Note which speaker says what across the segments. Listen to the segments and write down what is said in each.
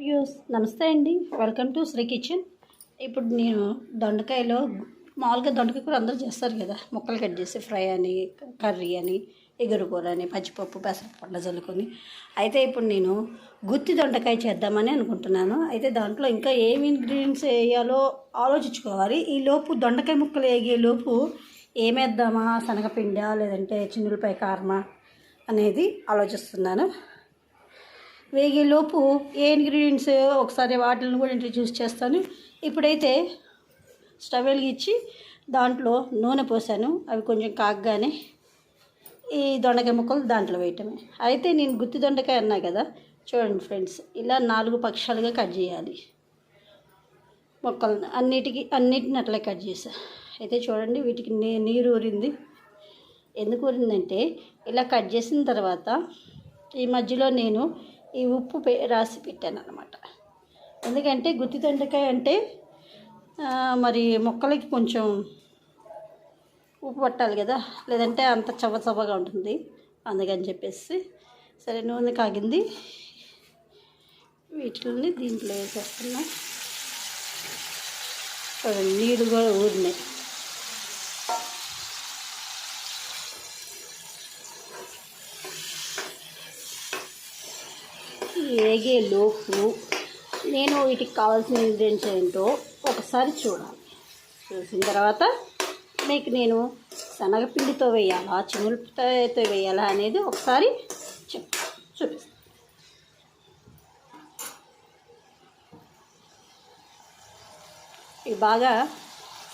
Speaker 1: నమస్తే అండి. Welcome to Sri kitchen. ఇప్పుడు నేను దొండకాయలో మామూలుగా దొండకాయ కూర అందరూ చేస్తారు కదా, ముక్కలు కట్ చేసి ఫ్రై అని, కర్రీ అని, ఎగురు కూర అని, పచ్చిపప్పు పెసరపప్పు చల్లుకొని. అయితే ఇప్పుడు నేను గుత్తి దొండకాయ చేద్దామని అనుకుంటున్నాను. అయితే దాంట్లో ఇంకా ఏమి ఇంగ్రీడియంట్స్ వేయాలో ఆలోచించుకోవాలి. ఈ లోపు దొండకాయ ముక్కలు వేగే లోపు ఏమేద్దామా, శనగపిండా లేదంటే చిన్నులపై కారమా అనేది ఆలోచిస్తున్నాను. వేగేలోపు ఏ ఇంగ్రీడియంట్స్ ఒకసారి వాటిని కూడా ఇంట్రడ్యూస్ చేస్తాను. ఇప్పుడైతే స్టవ్ వెలిగించి దాంట్లో నూనె పోసాను. అవి కొంచెం కాగగానే ఈ దొండకాయ ముక్కలు దాంట్లో వేయటమే. అయితే నేను గుత్తి దొండకాయ అన్నా కదా, చూడండి ఫ్రెండ్స్, ఇలా 4 పక్షాలుగా కట్ చేయాలి. ముక్కలను అన్నిటిని అట్లా కట్ చేసా. అయితే చూడండి, వీటికి నీరు ఊరింది. ఎందుకు ఊరిందంటే ఇలా కట్ చేసిన తర్వాత ఈ మధ్యలో నేను ఈ ఉప్పు రాసి పెట్టాను అన్నమాట. ఎందుకంటే గుత్తి దొండకాయ అంటే మరి మొక్కలకి కొంచెం ఉప్పు పట్టాలి కదా, లేదంటే అంత చవ్వగా ఉంటుంది. అందుకని చెప్పేసి సరే, నూనె కాగింది, వీటిని దీంట్లో వేసేస్తున్నా. నీరు కూడా ఊరినాయి. వేగే లోపు నేను వీటికి కావాల్సిన ఇంగ్రీడియంట్స్ ఏంటో ఒకసారి చూడాలి. చూసిన తర్వాత మీకు నేను శనగపిండితో వేయాలా, చిన్నులతో వేయాలా అనేది ఒకసారి చూపిస్తాను. ఇవి బాగా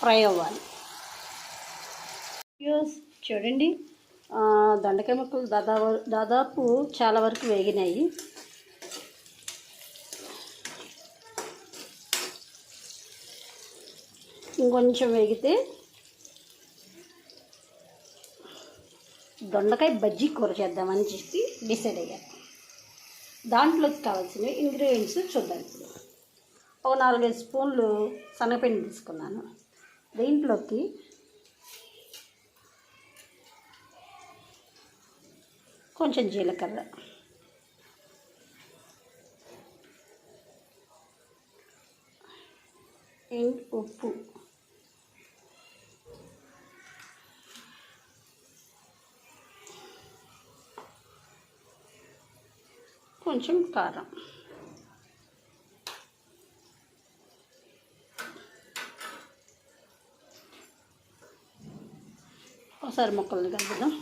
Speaker 1: ఫ్రై అవ్వాలి. చూడండి, దొండకాయ ముక్కలు దాదాపు చాలా వరకు వేగినాయి. ఇంకొంచెం వేగితే దొండకాయ బజ్జీ కూర చేద్దామని చెప్పి డిసైడ్ అయ్యాను. దాంట్లోకి కావాల్సిన ఇంగ్రీడియంట్స్ చూద్దాం. ఇప్పుడు ఒక 4-5 స్పూన్లు శనగపిండి తీసుకున్నాను. దీంట్లోకి కొంచెం జీలకర్ర, ఉప్పు, కొంచెం కారం, ఒకసారి ముక్కల్ని కలుపుదాం.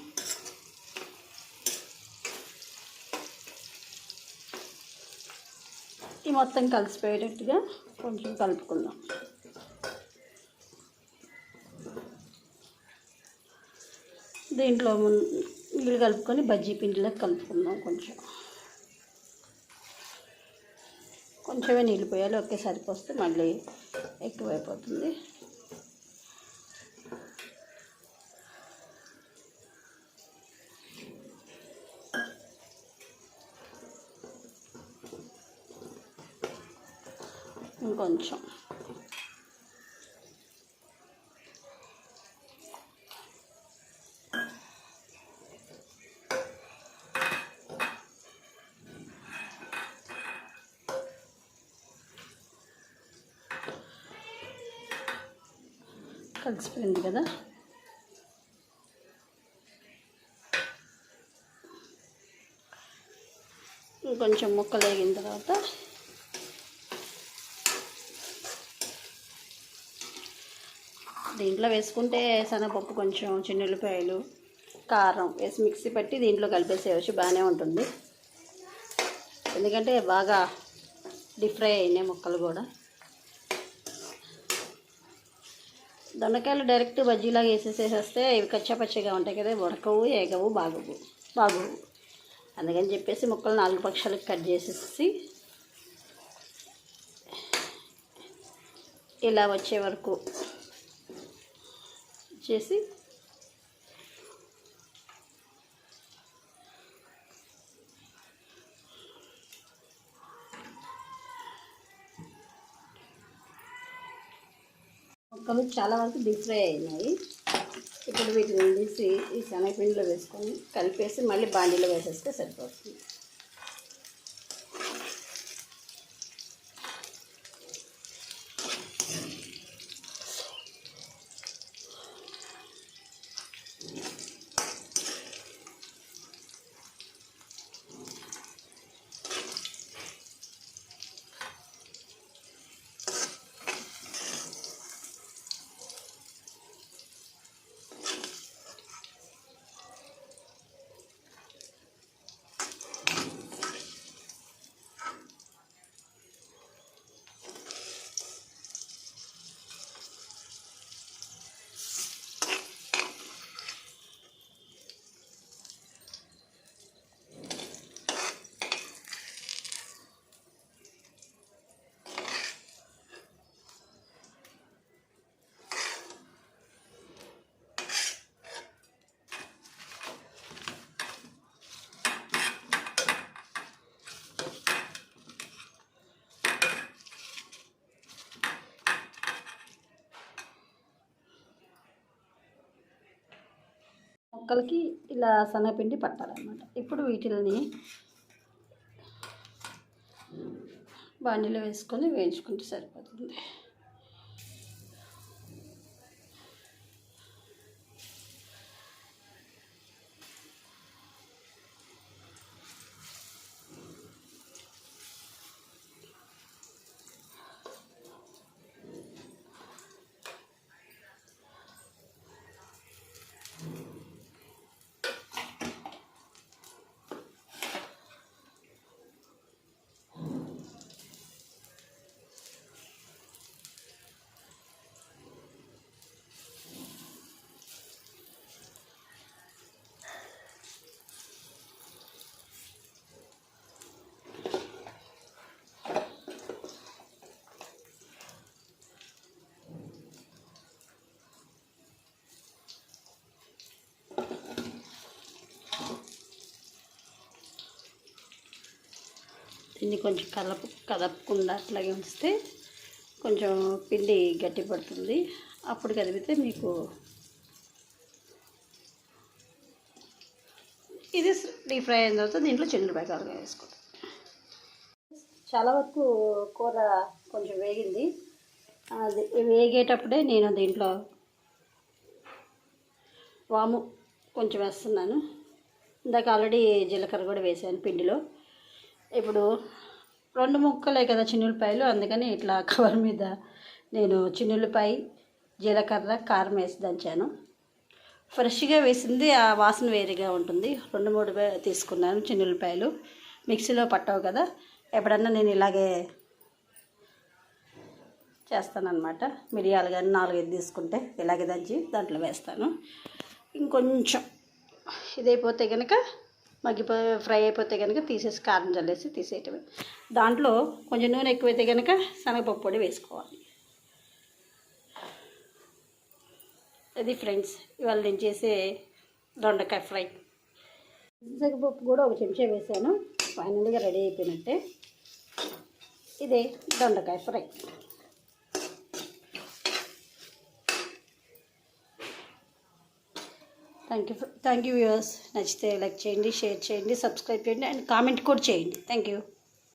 Speaker 1: ఈ మొత్తం కలిసిపోయేటట్టుగా కొంచెం కలుపుకుందాం. దీంట్లో నీళ్ళు కలుపుకొని బజ్జీ పిండిలో కలుపుకుందాం. కొంచెమే నీళ్ళు పోయాలి, ఒకేసారి పోస్తే మళ్ళీ ఎక్కువైపోతుంది. ఇంకొంచెం కలిసిపోయింది కదా. ఇంకొంచెం ముక్కలు వేగిన తర్వాత దీంట్లో వేసుకుంటే శనగపప్పు, కొంచెం చిన్నులపాయలు, కారం వేసి మిక్సీ పట్టి దీంట్లో కలిపేసేయచ్చు, బాగానే ఉంటుంది. ఎందుకంటే బాగా డీప్ ఫ్రై అయినాయి ముక్కలు కూడా. దొండకాయలు డైరెక్ట్ బజ్జీలాగా వేసేసేస్తే ఇవి కచ్చాపచ్చిగా ఉంటాయి కదా, ఉడకవు, ఏగవు, బాగోవు. అందుకని చెప్పేసి ముక్కలు 4 పక్షాలకు కట్ చేసేసి ఇలా వచ్చే వరకు చేసి ముక్కలు చాలా వరకు డీప్ ఫ్రై అయినాయి. ఇప్పుడు వీటిని తీసి ఈ శనగపిండిలో వేసుకొని కలిపేసి మళ్ళీ బాండీలో వేసేస్తే సరిపోతుంది. ముక్కలకి ఇలా శనగపిండి పట్టాలన్నమాట. ఇప్పుడు వీటిని బాండీలో వేసుకొని వేయించుకుంటే సరిపోతుంది. దీన్ని కొంచెం కదపకుండా అట్లాగే ఉంచితే కొంచెం పిండి గట్టి పడుతుంది. అప్పుడు కదిపితే మీకు ఇది డీప్ ఫ్రై అయిన తర్వాత దీంట్లో చిన్నులపాయ కారంగా వేసుకోండి. చాలా వరకు కూర కొంచెం వేగింది. అది వేగేటప్పుడే నేను దీంట్లో వాము కొంచెం వేస్తున్నాను. ఇందాక ఆల్రెడీ జీలకర్ర కూడా వేసాను పిండిలో. ఇప్పుడు 2 ముక్కలే కదా చిన్నులపాయలు, అందుకని ఇట్లా కవర్ మీద నేను చిన్నులపాయ, జీలకర్ర, కారం వేసి దంచాను. ఫ్రెష్గా వేసింది ఆ వాసన వేరేగా ఉంటుంది. 2-3 తీసుకున్నాను చిన్నులపాయలు. మిక్సీలో పట్టవు కదా, ఎప్పుడన్నా నేను ఇలాగే చేస్తానన్నమాట. మిరియాలు కానీ 4-5 తీసుకుంటే ఇలాగే దంచి దాంట్లో వేస్తాను. ఇంకొంచెం ఇదైపోతే కనుక ఫ్రై అయిపోతే కనుక తీసేసి కారం చల్లేసి తీసేయటమే. దాంట్లో కొంచెం నూనె ఎక్కువైతే కనుక శనగపప్పు పొడి వేసుకోవాలి. అది ఫ్రెండ్స్ ఇవాళ నేను చేసే దొండకాయ ఫ్రై. శనగపప్పు కూడా 1 చెంచా వేసాను. ఫైనల్గా రెడీ అయిపోయినట్టే. ఇదే దొండకాయ ఫ్రై. Thank you viewers. నచ్చితే లైక్ చేయండి, షేర్ చేయండి, సబ్స్క్రైబ్ చేయండి అండ్ కామెంట్ కూడా చేయండి. Thank you.